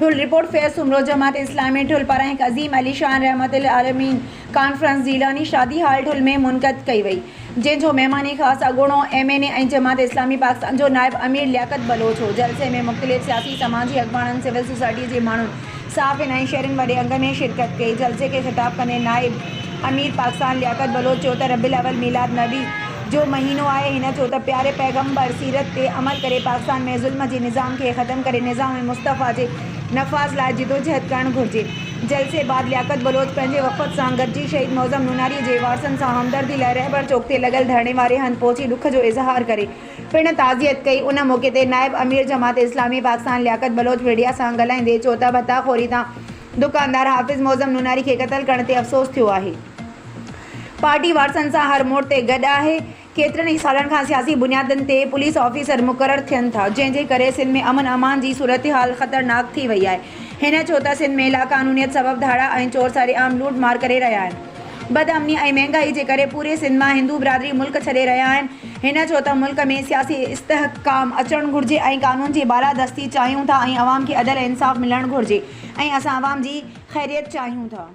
ठुल report fair Soomro Jamaat Islami ठुल पर एक अज़ीम अली शान रहमतुल आलमीन कॉन्फ्रेंस ज़ीलानी शादी हाल ठुल में मुनक़द कई वई, जंहिंजो महिमानी ख़ास अॻूणो MNA ऐं जमात इस्लामी पाकिस्तान जो नायब अमीर लियाकत बलोच हो। जलसे में मुख़्तलिफ़ सियासी समाजी अॻवाननि सिविल सोसाइटी जे माण्हुनि साफ़िन ऐं शहरनि वॾे अंग में शिरकत कई। जलसे खे ख़िताब कंदे नायब अमीर पाकिस्तान लियाकत बलोच चयो त रबीउल अव्वल मीलाद नबी जो महीनो आहे। हिन चयो त प्यारे पैगम्बर सीरत ते अमल करे पाकिस्तान में ज़ुल्म जे निज़ाम खे ख़त्म करे निज़ाम मुस्तफ़ा जे नफ़ाज़ लाइ जिदोजहद करणु घुरिजे। जलसे बाद लियाकत बलोच पंहिंजे वफ़द सां गॾिजी शहीद मौज़म नूनारी जे वारसनि सां हमदर्दी लाइ रहबर चौक ते लॻल धरणे वारे हंधि पहुची ॾुख जो इज़हार करे पिणु ताज़ियत कई। उन मौक़े ते नायब अमीर जमात इस्लामी पाकिस्तान लियाकत बलोच मीडिया सां ॻाल्हाईंदे चयो त बताखोरी तां दुकानदार हाफ़िज़ मौज़म नूनारी खे क़त्ल करण ते अफ़सोस थियो आहे। पार्टी वारसनि सां हर मोड़ ते गॾु आहे। केतिरनि ई सालनि खां सियासी बुनियादनि ते पुलिस ऑफिसर मुक़ररु थियनि था, जंहिंजे करे सिंध में अमन अमान जी सूरतहाल ख़तरनाक थी वई आहे। हिन चयो त सिंध में लाक़ानूनियत सबबि धाड़ा ऐं चोर सरेआम लूट मार करे रहिया आहिनि। बदअमनी ऐं महांगाई जे करे पूरे सिंध मां हिंदू बिरादरी मुल्क छॾे रहिया आहिनि। हिन चयो त मुल्क में सियासी इस्तेहकाम अचणु घुरिजे ऐं क़ानून जी बालादस्ती चाहियूं था ऐं अवाम खे अदल इंसाफ़ मिलणु घुरिजे ऐं असां अवाम जी ख़ैरियत चाहियूं था।